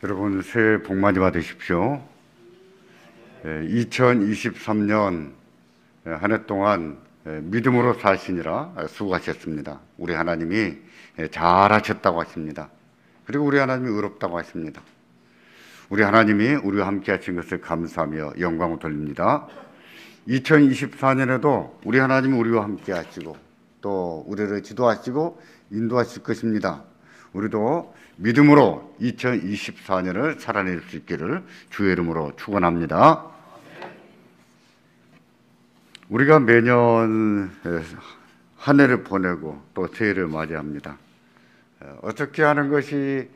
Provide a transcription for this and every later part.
여러분 새해 복 많이 받으십시오. 2023년 한 해 동안 믿음으로 사시느라 수고하셨습니다. 우리 하나님이 잘하셨다고 하십니다. 그리고 우리 하나님이 의롭다고 하십니다. 우리 하나님이 우리와 함께 하신 것을 감사하며 영광을 돌립니다. 2024년에도 우리 하나님이 우리와 함께 하시고 또 우리를 지도하시고 인도하실 것입니다. 우리도 믿음으로 2024년을 살아낼 수 있기를 주의 이름으로 축원합니다. 우리가 매년 한 해를 보내고 또 새해를 맞이합니다. 어떻게 하는 것이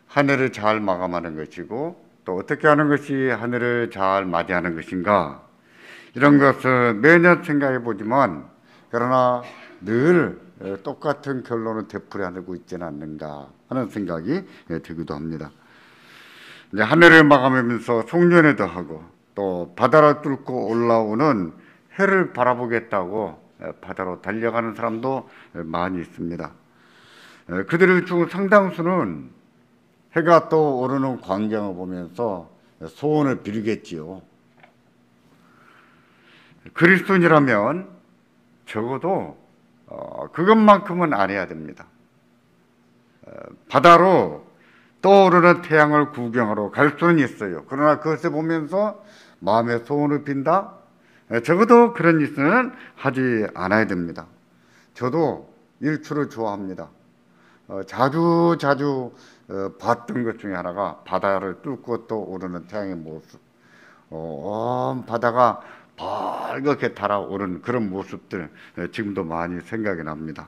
한 해를 잘 마감하는 것이고 또 어떻게 하는 것이 한 해를 잘 맞이하는 것인가, 이런 것을 매년 생각해 보지만 그러나 늘 똑같은 결론을 되풀이하고 있지는 않는가 하는 생각이 들기도 합니다. 이제 한 해를 마감하면서 송년회도 하고 또 바다를 뚫고 올라오는 해를 바라보겠다고 바다로 달려가는 사람도 많이 있습니다. 그들 중 상당수는 해가 또 오르는 광경을 보면서 소원을 비르겠지요. 그리스도인이라면 적어도 그것만큼은 안 해야 됩니다. 바다로 떠오르는 태양을 구경하러 갈 수는 있어요. 그러나 그것을 보면서 마음의 소원을 빈다? 적어도 그런 짓은 하지 않아야 됩니다. 저도 일출을 좋아합니다. 자주 봤던 것 중에 하나가 바다를 뚫고 떠오르는 태양의 모습. 바다가 밝게 달아오른 그런 모습들 지금도 많이 생각이 납니다.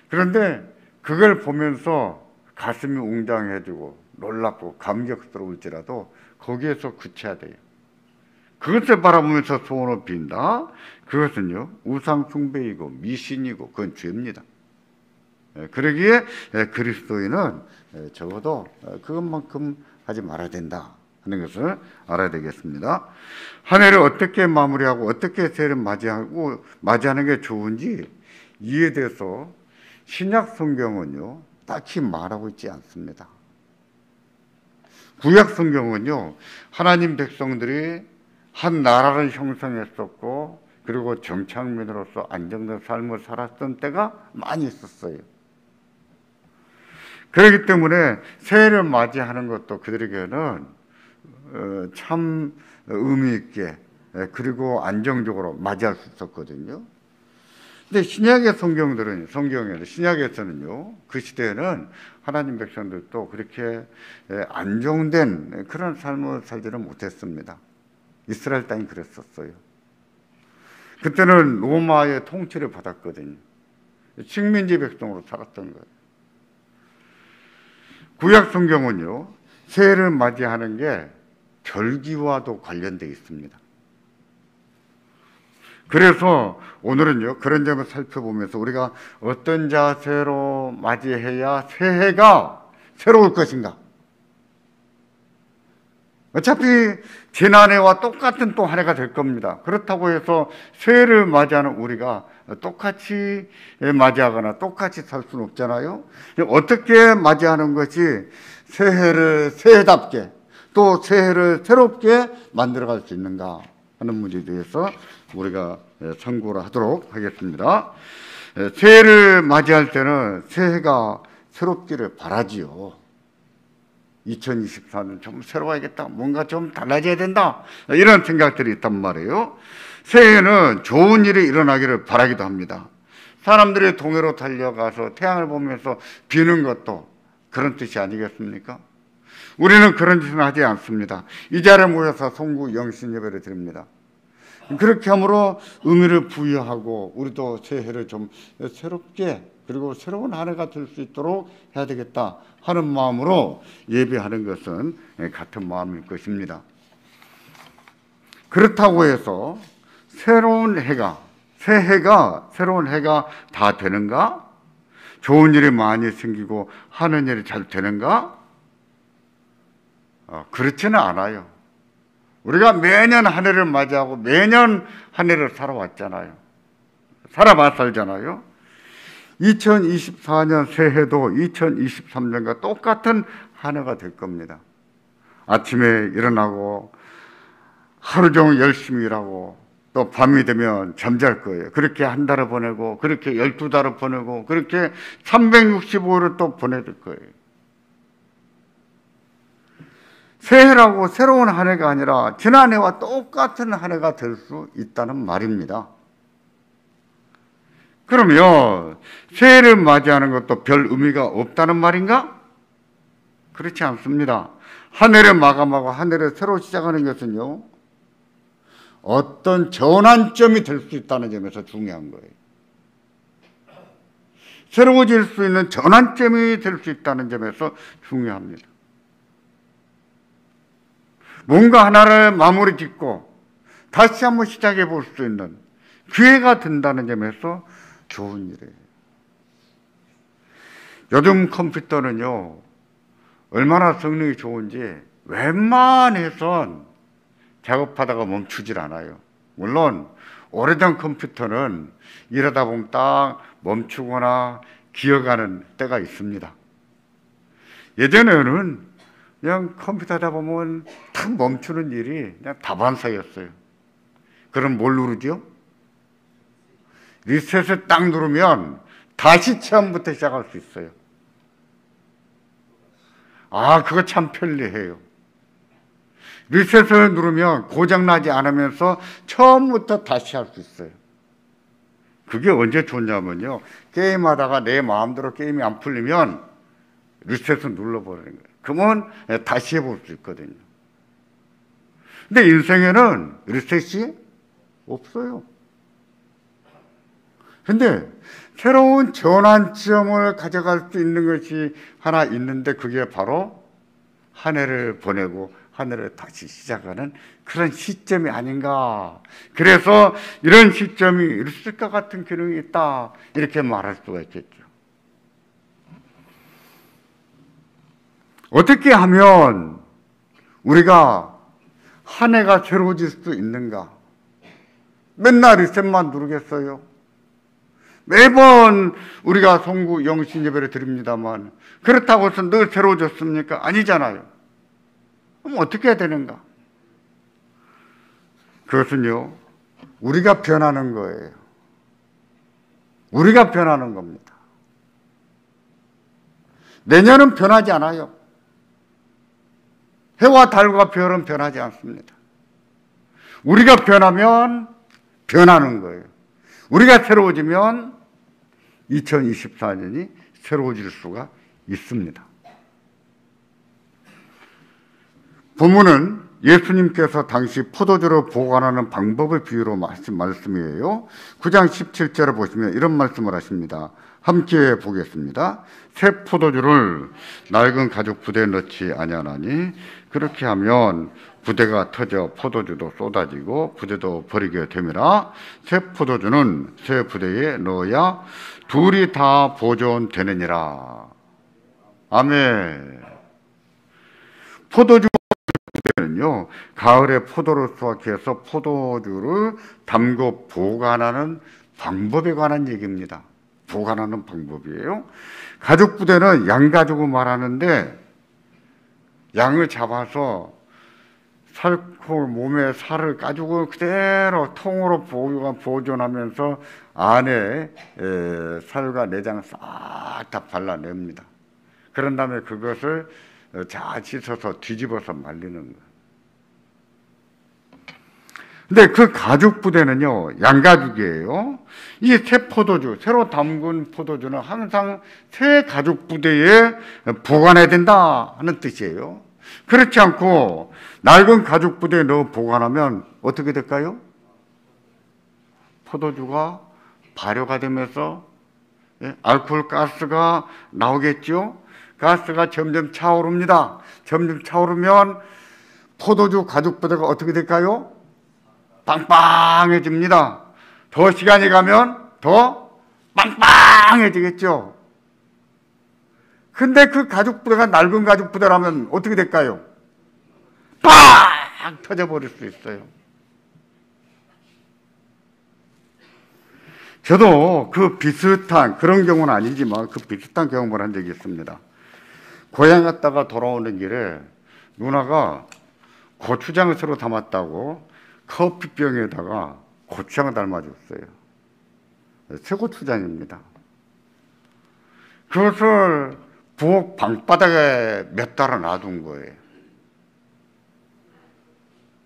그런데 그걸 보면서 가슴이 웅장해지고 놀랍고 감격스러울지라도 거기에서 그쳐야 돼요. 그것을 바라보면서 소원을 빈다? 그것은요 우상 숭배이고 미신이고 그건 죄입니다. 그러기에 그리스도인은 적어도 그것만큼 하지 말아야 된다 하는 것을 알아야 되겠습니다. 한 해를 어떻게 마무리하고 어떻게 새해를 맞이하는 게 좋은지 이에 대해서 신약 성경은요 딱히 말하고 있지 않습니다. 구약 성경은요 하나님 백성들이 한 나라를 형성했었고 그리고 정착민으로서 안정된 삶을 살았던 때가 많이 있었어요. 그렇기 때문에 새해를 맞이하는 것도 그들에게는 참 의미 있게 그리고 안정적으로 맞이할 수 있었거든요. 근데 신약의 신약에서는요 그 시대에는 하나님 백성들도 그렇게 안정된 그런 삶을 살지는 못했습니다. 이스라엘 땅이 그랬었어요. 그때는 로마의 통치를 받았거든요. 식민지 백성으로 살았던 거예요. 구약 성경은요 새해를 맞이하는 게 절기와도 관련되어 있습니다. 그래서 오늘은요 그런 점을 살펴보면서 우리가 어떤 자세로 맞이해야 새해가 새로울 것인가. 어차피 지난해와 똑같은 또 한 해가 될 겁니다. 그렇다고 해서 새해를 맞이하는 우리가 똑같이 맞이하거나 똑같이 살 수는 없잖아요. 어떻게 맞이하는 것이 새해를 새해답게 또 새해를 새롭게 만들어갈 수 있는가 하는 문제에 대해서 우리가 참고를 하도록 하겠습니다. 새해를 맞이할 때는 새해가 새롭기를 바라지요. 2024년 좀 새로워야겠다, 뭔가 좀 달라져야 된다, 이런 생각들이 있단 말이에요. 새해에는 좋은 일이 일어나기를 바라기도 합니다. 사람들이 동해로 달려가서 태양을 보면서 비는 것도 그런 뜻이 아니겠습니까? 우리는 그런 짓은 하지 않습니다. 이 자리에 모여서 송구 영신 예배를 드립니다. 그렇게 함으로 의미를 부여하고 우리도 새해를 좀 새롭게 그리고 새로운 한 해가 될 수 있도록 해야 되겠다 하는 마음으로 예배하는 것은 같은 마음일 것입니다. 그렇다고 해서 새해가 다 되는가? 좋은 일이 많이 생기고 하는 일이 잘 되는가? 그렇지는 않아요. 우리가 매년 한 해를 맞이하고 매년 한 해를 살아왔잖아요. 살잖아요. 2024년 새해도 2023년과 똑같은 한 해가 될 겁니다. 아침에 일어나고 하루 종일 열심히 일하고 또 밤이 되면 잠잘 거예요. 그렇게 한 달을 보내고 그렇게 12달을 보내고 그렇게 365일을 또 보낼 거예요. 새해라고 새로운 한 해가 아니라 지난해와 똑같은 한 해가 될 수 있다는 말입니다. 그러면 새해를 맞이하는 것도 별 의미가 없다는 말인가? 그렇지 않습니다. 한 해를 마감하고 한 해를 새로 시작하는 것은요, 어떤 전환점이 될 수 있다는 점에서 중요한 거예요. 새로워질 수 있는 전환점이 될 수 있다는 점에서 중요합니다. 뭔가 하나를 마무리 짓고 다시 한번 시작해 볼 수 있는 기회가 된다는 점에서 좋은 일이에요. 요즘 컴퓨터는요, 얼마나 성능이 좋은지 웬만해선 작업하다가 멈추질 않아요. 물론 오래된 컴퓨터는 일하다 보면 딱 멈추거나 기어가는 때가 있습니다. 예전에는 그냥 컴퓨터 하다 보면 탁 멈추는 일이 그냥 다반사였어요. 그럼 뭘 누르죠? 리셋을 딱 누르면 다시 처음부터 시작할 수 있어요. 아, 그거 참 편리해요. 리셋을 누르면 고장나지 않으면서 처음부터 다시 할 수 있어요. 그게 언제 좋냐면요, 게임하다가 내 마음대로 게임이 안 풀리면 리셋을 눌러버리는 거예요. 그러면 다시 해볼 수 있거든요. 근데 인생에는 리셋이 없어요. 근데 새로운 전환점을 가져갈 수 있는 것이 하나 있는데 그게 바로 한 해를 보내고 한 해를 다시 시작하는 그런 시점이 아닌가. 그래서 이런 시점이 리셋과 같은 기능이 있다, 이렇게 말할 수가 있겠죠. 어떻게 하면 우리가 한 해가 새로워질 수 있는가? 맨날 리셋만 누르겠어요? 매번 우리가 송구 영신 예배를 드립니다만 그렇다고 해서 늘 새로워졌습니까? 아니잖아요. 그럼 어떻게 해야 되는가? 그것은요, 우리가 변하는 거예요. 우리가 변하는 겁니다. 내년은 변하지 않아요. 해와 달과 별은 변하지 않습니다. 우리가 변하면 변하는 거예요. 우리가 새로워지면 2024년이 새로워질 수가 있습니다. 본문은 예수님께서 당시 포도주를 보관하는 방법을 비유로 하신 말씀이에요. 9장 17절을 보시면 이런 말씀을 하십니다. 함께 보겠습니다. 새 포도주를 낡은 가죽 부대에 넣지 아니하나니 그렇게 하면 부대가 터져 포도주도 쏟아지고 부대도 버리게 됨이라. 새 포도주는 새 부대에 넣어야 둘이 다 보존되느니라. 아멘. 포도주 부대는요, 가을에 포도를 수확해서 포도주를 담고 보관하는 방법에 관한 얘기입니다. 보관하는 방법이에요. 가죽 부대는 양가죽을 말하는데, 양을 잡아서 살코 몸에 살을 가지고 그대로 통으로 보존하면서 안에 살과 내장을 싹 다 발라냅니다. 그런 다음에 그것을 잘 씻어서 뒤집어서 말리는 거예요. 근데 그 가죽 부대는요, 양가죽이에요. 이 새 포도주, 새로 담근 포도주는 항상 새 가죽 부대에 보관해야 된다 하는 뜻이에요. 그렇지 않고 낡은 가죽 부대에 넣어 보관하면 어떻게 될까요? 포도주가 발효가 되면서 알코올 가스가 나오겠죠. 가스가 점점 차오릅니다. 점점 차오르면 포도주 가죽 부대가 어떻게 될까요? 빵빵해집니다. 더 시간이 가면 더 빵빵해지겠죠. 근데 그 가죽 부대가 낡은 가죽 부대라면 어떻게 될까요? 팍 터져버릴 수 있어요. 저도 그 비슷한, 그런 경우는 아니지만 그 비슷한 경험을 한 적이 있습니다. 고향 갔다가 돌아오는 길에 누나가 고추장을 새로 담았다고 커피병에다가 고추장을 담아줬어요. 새고추장입니다. 그것을 부엌 방바닥에 몇 달을 놔둔 거예요.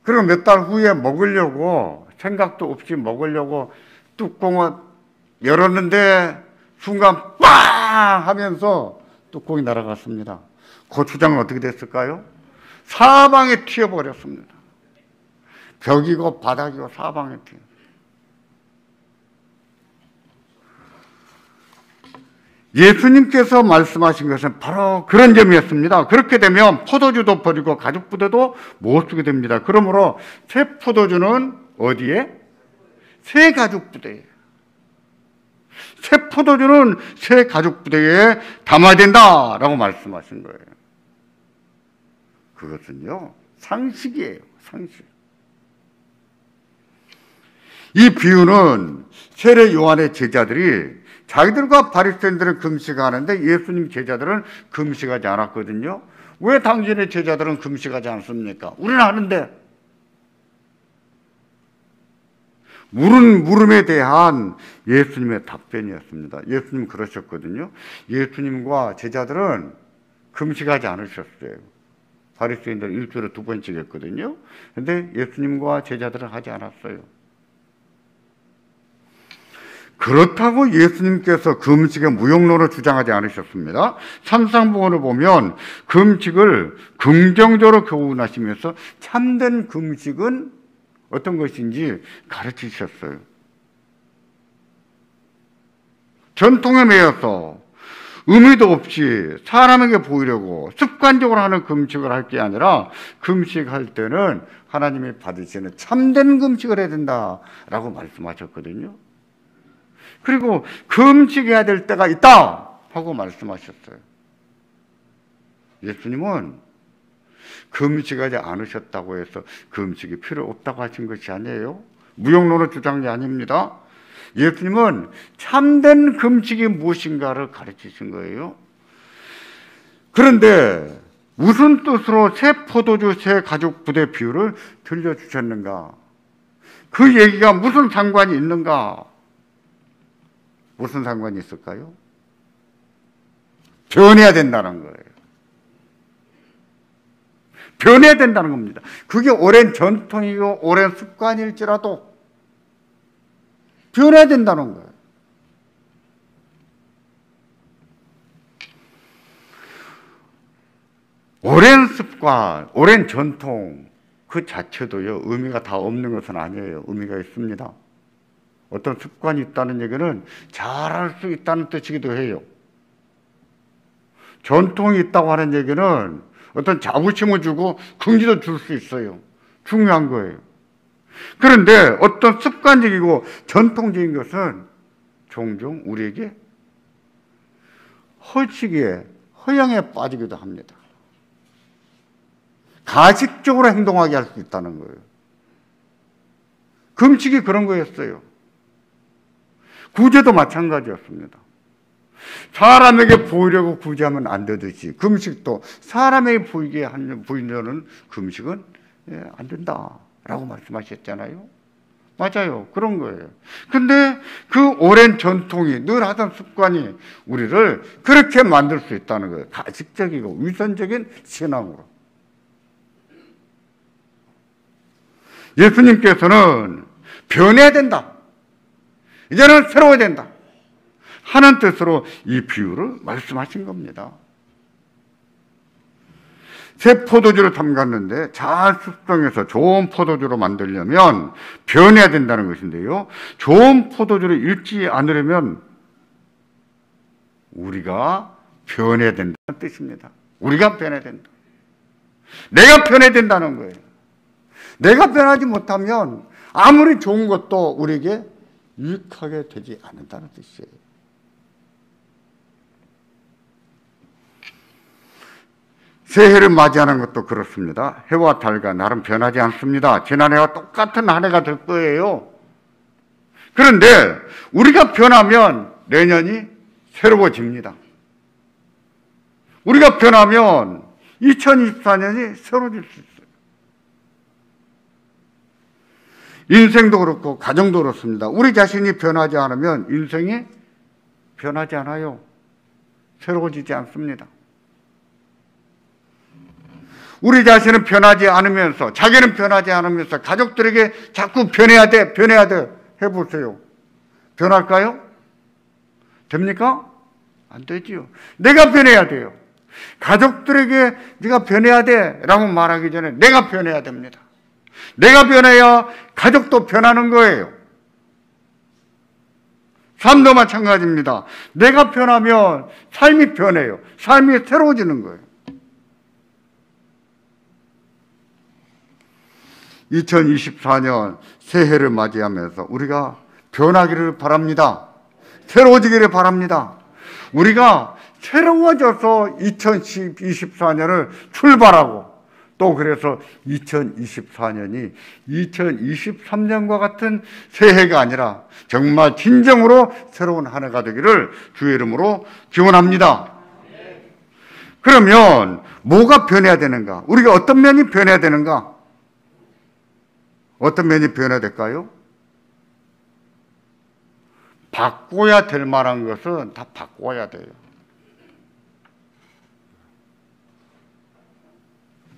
그리고 몇 달 후에 먹으려고, 생각도 없이 먹으려고 뚜껑을 열었는데 순간 빵 하면서 뚜껑이 날아갔습니다. 고추장은 어떻게 됐을까요? 사방에 튀어버렸습니다. 벽이고 바닥이고 사방에 튀어. 예수님께서 말씀하신 것은 바로 그런 점이었습니다. 그렇게 되면 포도주도 버리고 가죽부대도 못 쓰게 됩니다. 그러므로 새 포도주는 어디에? 새 가죽부대에. 새 포도주는 새 가죽부대에 담아야 된다라고 말씀하신 거예요. 그것은요, 상식이에요. 상식. 이 비유는 세례 요한의 제자들이 자기들과 바리새인들은 금식하는데 예수님 제자들은 금식하지 않았거든요. 왜 당신의 제자들은 금식하지 않습니까? 우리는 하는데. 물음에 대한 예수님의 답변이었습니다. 예수님 그러셨거든요. 예수님과 제자들은 금식하지 않으셨어요. 바리새인들은 일주일에 2번씩 했거든요. 그런데 예수님과 제자들은 하지 않았어요. 그렇다고 예수님께서 금식의 무용론을 주장하지 않으셨습니다. 삼상복음을 보면 금식을 긍정적으로 교훈하시면서 참된 금식은 어떤 것인지 가르치셨어요. 전통에 매여서 의미도 없이 사람에게 보이려고 습관적으로 하는 금식을 할 게 아니라 금식할 때는 하나님이 받으시는 참된 금식을 해야 된다라고 말씀하셨거든요. 그리고 금식해야 될 때가 있다 하고 말씀하셨어요. 예수님은 금식하지 않으셨다고 해서 금식이 필요 없다고 하신 것이 아니에요. 무용론을 주장한 게 아닙니다. 예수님은 참된 금식이 무엇인가를 가르치신 거예요. 그런데 무슨 뜻으로 새 포도주, 새 가죽 부대 비유를 들려주셨는가? 그 얘기가 무슨 상관이 있는가? 무슨 상관이 있을까요? 변해야 된다는 거예요. 변해야 된다는 겁니다. 그게 오랜 전통이고 오랜 습관일지라도 변해야 된다는 거예요. 오랜 습관, 오랜 전통 그 자체도요, 의미가 다 없는 것은 아니에요. 의미가 있습니다. 어떤 습관이 있다는 얘기는 잘할 수 있다는 뜻이기도 해요. 전통이 있다고 하는 얘기는 어떤 자부심을 주고 긍지도 줄 수 있어요. 중요한 거예요. 그런데 어떤 습관적이고 전통적인 것은 종종 우리에게 허식에, 허영에 빠지기도 합니다. 가식적으로 행동하게 할 수 있다는 거예요. 금식이 그런 거였어요. 구제도 마찬가지였습니다. 사람에게 보이려고 구제하면 안 되듯이 금식도 사람에게 보이게 보이려는 금식은 안 된다라고 말씀하셨잖아요. 맞아요. 그런 거예요. 근데 그 오랜 전통이 늘 하던 습관이 우리를 그렇게 만들 수 있다는 거예요. 가식적이고 위선적인 신앙으로. 예수님께서는 변해야 된다. 이제는 새로워야 된다 하는 뜻으로 이 비유를 말씀하신 겁니다. 새 포도주를 담갔는데 잘 숙성해서 좋은 포도주로 만들려면 변해야 된다는 것인데요. 좋은 포도주를 잃지 않으려면 우리가 변해야 된다는 뜻입니다. 우리가 변해야 된다. 내가 변해야 된다는 거예요. 내가 변하지 못하면 아무리 좋은 것도 우리에게 유익하게 되지 않는다는 뜻이에요. 새해를 맞이하는 것도 그렇습니다. 해와 달과 나름 변하지 않습니다. 지난해와 똑같은 한 해가 될 거예요. 그런데 우리가 변하면 내년이 새로워집니다. 우리가 변하면 2024년이 새로워질 수 있어요. 인생도 그렇고 가정도 그렇습니다. 우리 자신이 변하지 않으면 인생이 변하지 않아요. 새로워지지 않습니다. 우리 자신은 변하지 않으면서, 자기는 변하지 않으면서 가족들에게 자꾸 변해야 돼, 변해야 돼 해보세요. 변할까요? 됩니까? 안 되지요. 내가 변해야 돼요. 가족들에게 네가 변해야 돼 라고 말하기 전에 내가 변해야 됩니다. 내가 변해야 가족도 변하는 거예요. 삶도 마찬가지입니다. 내가 변하면 삶이 변해요. 삶이 새로워지는 거예요. 2024년 새해를 맞이하면서 우리가 변하기를 바랍니다. 새로워지기를 바랍니다. 우리가 새로워져서 2024년을 출발하고 또 그래서 2024년이 2023년과 같은 새해가 아니라 정말 진정으로 새로운 한 해가 되기를 주의 이름으로 기원합니다. 그러면 뭐가 변해야 되는가? 우리가 어떤 면이 변해야 되는가? 어떤 면이 변해야 될까요? 바꿔야 될 만한 것은 다 바꿔야 돼요.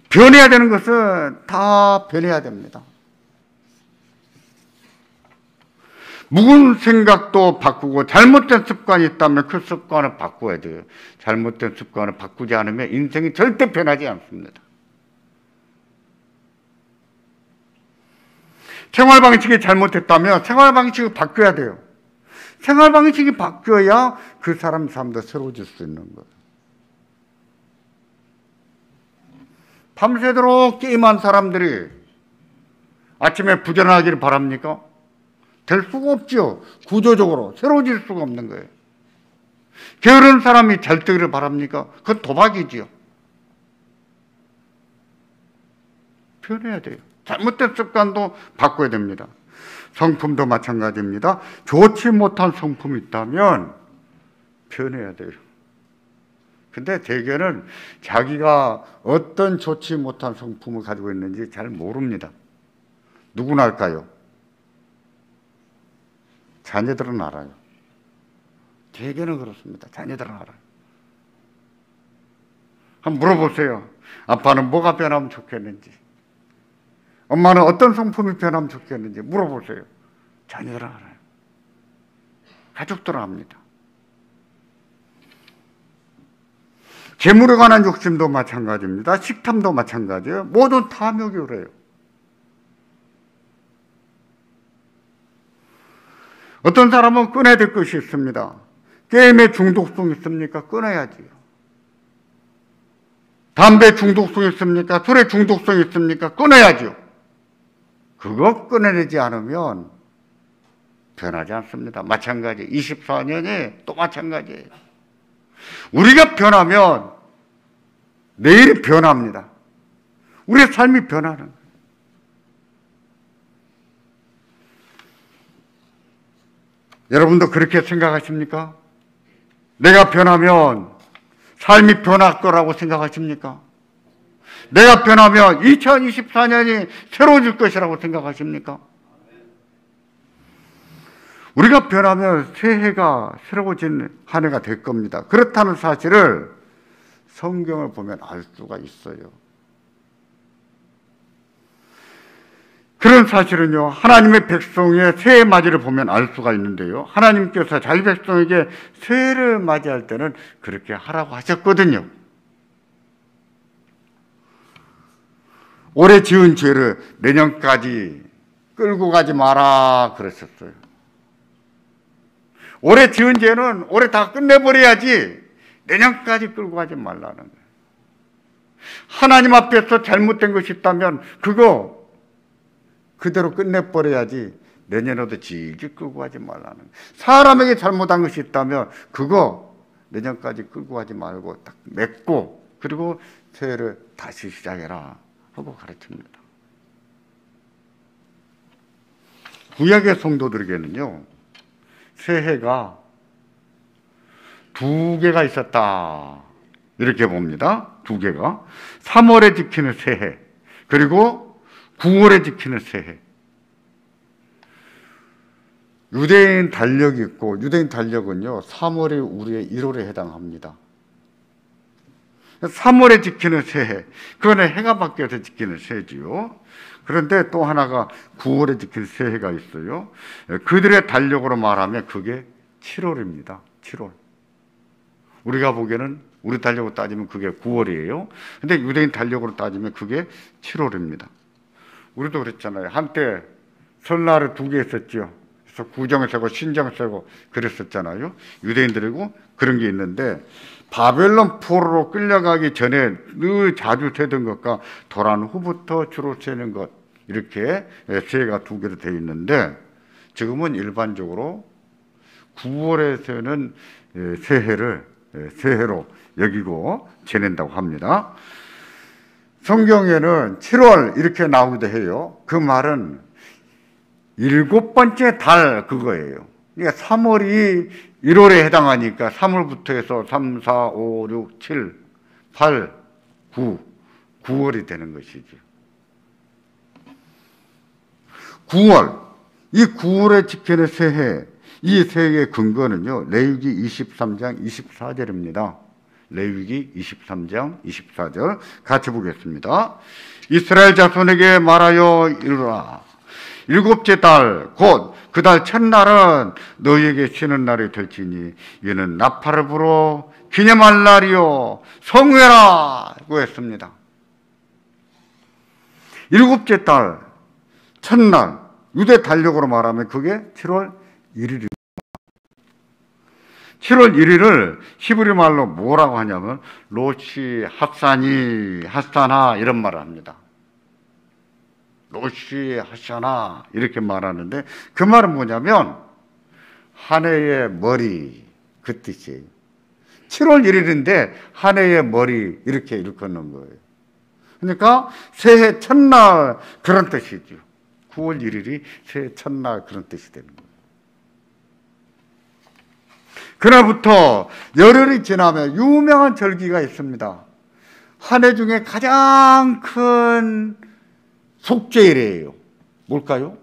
변해야 되는 것은 다 변해야 됩니다. 묵은 생각도 바꾸고 잘못된 습관이 있다면 그 습관을 바꿔야 돼요. 잘못된 습관을 바꾸지 않으면 인생이 절대 변하지 않습니다. 생활 방식이 잘못됐다면 생활 방식을 바꿔야 돼요. 생활 방식이 바뀌어야 그 사람 삶도 새로워질 수 있는 거예요. 밤새도록 게임한 사람들이 아침에 부전하기를 바랍니까? 될 수가 없죠. 구조적으로 새로워질 수가 없는 거예요. 게으른 사람이 잘 되기를 바랍니까? 그건 도박이지요. 변해야 돼요. 잘못된 습관도 바꿔야 됩니다. 성품도 마찬가지입니다. 좋지 못한 성품이 있다면 변해야 돼요. 근데 대개는 자기가 어떤 좋지 못한 성품을 가지고 있는지 잘 모릅니다. 누구나 알까요? 자녀들은 알아요. 대개는 그렇습니다. 자녀들은 알아요. 한번 물어보세요. 아빠는 뭐가 변하면 좋겠는지, 엄마는 어떤 성품이 변하면 좋겠는지 물어보세요. 자녀들은 알아요. 가족들은 압니다. 재물에 관한 욕심도 마찬가지입니다. 식탐도 마찬가지예요. 모든 탐욕이 그래요. 어떤 사람은 끊어야 될 것이 있습니다. 게임에 중독성 있습니까? 끊어야지요. 담배 중독성 있습니까? 술에 중독성 있습니까? 끊어야죠. 그거 끊어내지 않으면 변하지 않습니다. 마찬가지. 24년에 또 마찬가지예요. 우리가 변하면 내일이 변합니다. 우리의 삶이 변하는 거예요. 여러분도 그렇게 생각하십니까? 내가 변하면 삶이 변할 거라고 생각하십니까? 내가 변하면 2024년이 새로워질 것이라고 생각하십니까? 우리가 변하면 새해가 새로워진 한 해가 될 겁니다. 그렇다는 사실을 성경을 보면 알 수가 있어요. 그런 사실은요, 하나님의 백성의 새해 맞이를 보면 알 수가 있는데요. 하나님께서 자기 백성에게 새해를 맞이할 때는 그렇게 하라고 하셨거든요. 올해 지은 죄를 내년까지 끌고 가지 마라 그러셨어요. 올해 지은 죄는 올해 다 끝내버려야지 내년까지 끌고 가지 말라는 거예요. 하나님 앞에서 잘못된 것이 있다면 그거 그대로 끝내버려야지 내년에도 질질 끌고 가지 말라는 거예요. 사람에게 잘못한 것이 있다면 그거 내년까지 끌고 가지 말고 딱 맺고 그리고 새해를 다시 시작해라 하고 가르칩니다. 구약의 성도들에게는요, 새해가 두 개가 있었다 이렇게 봅니다. 두 개가. 3월에 지키는 새해, 그리고 9월에 지키는 새해. 유대인 달력이 있고, 유대인 달력은요 3월이 우리의 1월에 해당합니다. 3월에 지키는 새해, 그거는 해가 바뀌어서 지키는 새지요. 그런데 또 하나가 9월에 지키는 새해가 있어요. 그들의 달력으로 말하면 그게 7월입니다. 7월. 우리가 보기에는, 우리 달력으로 따지면 그게 9월이에요. 근데 유대인 달력으로 따지면 그게 7월입니다. 우리도 그랬잖아요. 한때 설날을 두 개 있었죠. 그래서 구정 세고 신정 세고 그랬었잖아요. 유대인들이고 그런 게 있는데, 바벨론 포로로 끌려가기 전에 늘 자주 세던 것과 도란 후부터 주로 세는 것, 이렇게 새해가 두 개로 되어 있는데, 지금은 일반적으로 9월에 세는 새해를 새해로 여기고 지낸다고 합니다. 성경에는 7월 이렇게 나오기도 해요. 그 말은 7번째 달 그거예요. 그러니까 3월이 1월에 해당하니까 3월부터 해서 3, 4, 5, 6, 7, 8, 9, 9월이 되는 것이죠. 9월, 이 9월에 지키는 새해, 이 새해의 근거는요 레위기 23장 24절입니다. 레위기 23장 24절 같이 보겠습니다. 이스라엘 자손에게 말하여 이르라. 7째 달 곧 그 달 첫날은 너희에게 쉬는 날이 될지니 이는 나팔을 불어 기념할 날이요 성회라고 했습니다. 7째 달 첫날, 유대 달력으로 말하면 그게 7월 1일입니다. 7월 1일을 히브리 말로 뭐라고 하냐면 로시 핫사니 핫사나 이런 말을 합니다. 로시 하샤나 이렇게 말하는데, 그 말은 뭐냐면 한 해의 머리, 그 뜻이에요. 7월 1일인데 한 해의 머리 이렇게 일컫는 거예요. 그러니까 새해 첫날 그런 뜻이죠. 9월 1일이 새해 첫날 그런 뜻이 되는 거예요. 그날부터 열흘이 지나면 유명한 절기가 있습니다. 한 해 중에 가장 큰 속죄일이에요. 뭘까요?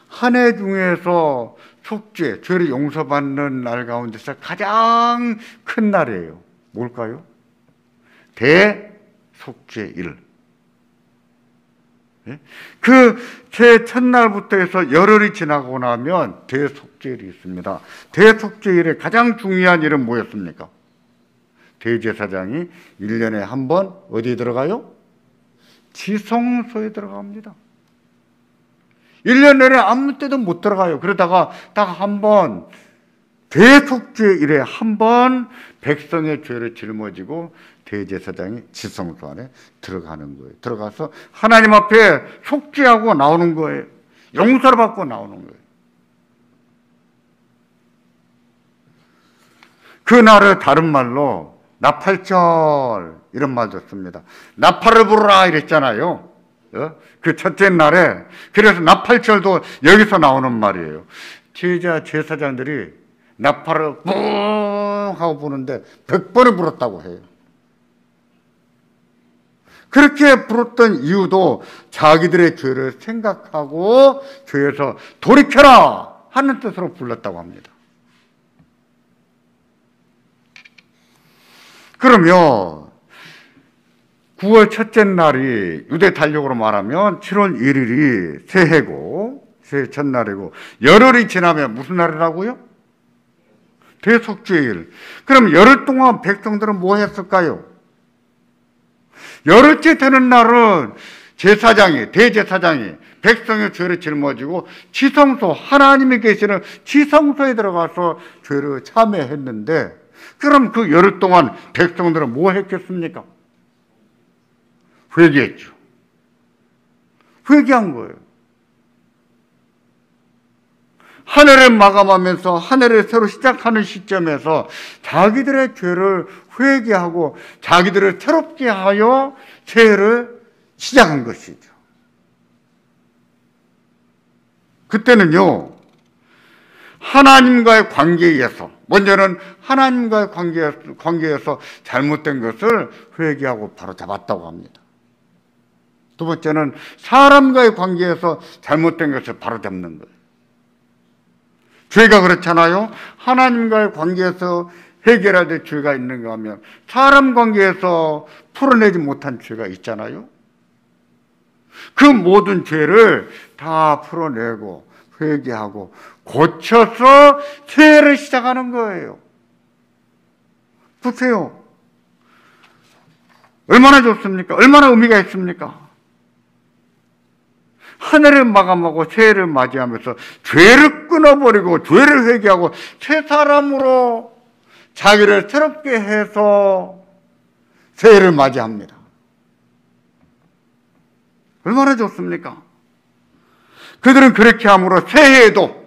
한 해 중에서 속죄, 죄를 용서받는 날 가운데서 가장 큰 날이에요. 뭘까요? 대속죄일. 그 제 첫날부터 해서 열흘이 지나고 나면 대속죄일이 있습니다. 대속죄일의 가장 중요한 일은 뭐였습니까? 대제사장이 1년에 한 번 어디에 들어가요? 지성소에 들어갑니다. 1년 내내 아무 때도 못 들어가요. 그러다가 딱 한 번, 대속죄일에 한 번 백성의 죄를 짊어지고 대제사장이 지성소 안에 들어가는 거예요. 들어가서 하나님 앞에 속죄하고 나오는 거예요. 용서를 받고 나오는 거예요. 그날을 다른 말로 나팔절 이런 말도 씁니다. 나팔을 부르라 이랬잖아요. 그 첫째 날에. 그래서 나팔절도 여기서 나오는 말이에요. 제사장들이 나팔을 뿡 하고 부는데 100번을 불었다고 해요. 그렇게 불었던 이유도 자기들의 죄를 생각하고 죄에서 돌이켜라 하는 뜻으로 불렀다고 합니다. 그러면 9월 첫째 날이 유대 달력으로 말하면 7월 1일이 새해고, 새해 첫날이고, 열흘이 지나면 무슨 날이라고요? 대속죄일. 그럼 열흘 동안 백성들은 뭐 했을까요? 열흘째 되는 날은 제사장이, 대제사장이 백성의 죄를 짊어지고 지성소, 하나님이 계시는 지성소에 들어가서 죄를 참회했는데, 그럼 그 열흘 동안 백성들은 뭐 했겠습니까? 회개했죠. 회개한 거예요. 한 해를 마감하면서 한 해를 새로 시작하는 시점에서 자기들의 죄를 회개하고 자기들을 새롭게 하여 새해를 시작한 것이죠. 그때는요, 하나님과의 관계에서, 먼저는 하나님과의 관계에서 잘못된 것을 회개하고 바로 잡았다고 합니다. 두 번째는 사람과의 관계에서 잘못된 것을 바로 잡는 거예요. 죄가 그렇잖아요. 하나님과의 관계에서 해결해야 될 죄가 있는가 하면 사람 관계에서 풀어내지 못한 죄가 있잖아요. 그 모든 죄를 다 풀어내고 회개하고 고쳐서 새해를 시작하는 거예요. 보세요. 얼마나 좋습니까? 얼마나 의미가 있습니까? 한 해를 마감하고 새해를 맞이하면서 죄를 끊어버리고 죄를 회개하고 새 사람으로 자기를 새롭게 해서 새해를 맞이합니다. 얼마나 좋습니까? 그들은 그렇게 함으로 새해에도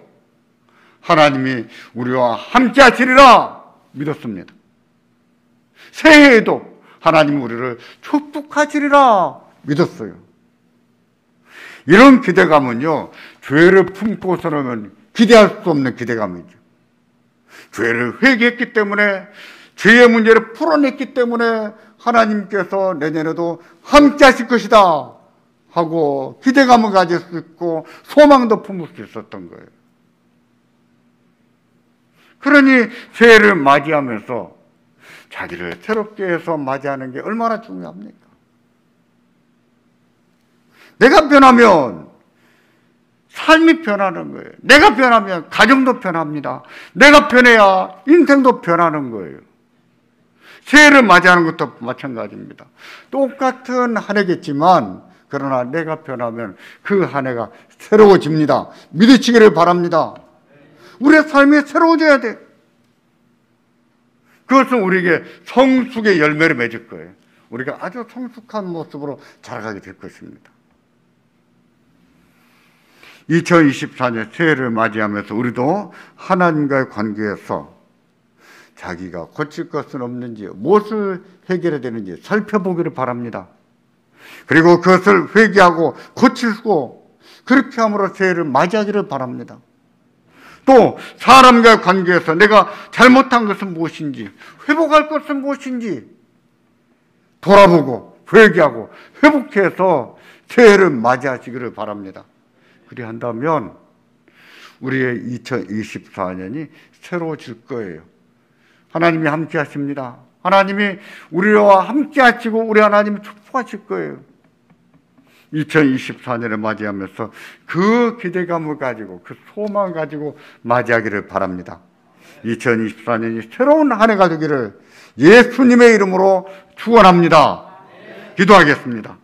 하나님이 우리와 함께 하시리라 믿었습니다. 새해에도 하나님이 우리를 축복하시리라 믿었어요. 이런 기대감은요, 죄를 품고서는 기대할 수 없는 기대감이죠. 죄를 회개했기 때문에, 죄의 문제를 풀어냈기 때문에 하나님께서 내년에도 함께 하실 것이다 하고 기대감을 가질 수 있고 소망도 품을 수 있었던 거예요. 그러니 새해를 맞이하면서 자기를 새롭게 해서 맞이하는 게 얼마나 중요합니까? 내가 변하면 삶이 변하는 거예요. 내가 변하면 가정도 변합니다. 내가 변해야 인생도 변하는 거예요. 새해를 맞이하는 것도 마찬가지입니다. 똑같은 한 해겠지만 그러나 내가 변하면 그 한 해가 새로워집니다. 믿으시기를 바랍니다. 우리의 삶이 새로워져야 돼요. 그것은 우리에게 성숙의 열매를 맺을 거예요. 우리가 아주 성숙한 모습으로 자라가게 될 것입니다. 2024년 새해를 맞이하면서 우리도 하나님과의 관계에서 자기가 고칠 것은 없는지, 무엇을 해결해야 되는지 살펴보기를 바랍니다. 그리고 그것을 회개하고 고치고 그렇게 함으로 새해를 맞이하기를 바랍니다. 또 사람과의 관계에서 내가 잘못한 것은 무엇인지, 회복할 것은 무엇인지 돌아보고 회개하고 회복해서 새해를 맞이하시기를 바랍니다. 그리한다면 우리의 2024년이 새로워질 거예요. 하나님이 함께 하십니다. 하나님이 우리와 함께 하시고 우리 하나님이 축복하실 거예요. 2024년을 맞이하면서 그 기대감을 가지고 그 소망을 가지고 맞이하기를 바랍니다. 2024년이 새로운 한 해가 되기를 예수님의 이름으로 축원합니다. 기도하겠습니다.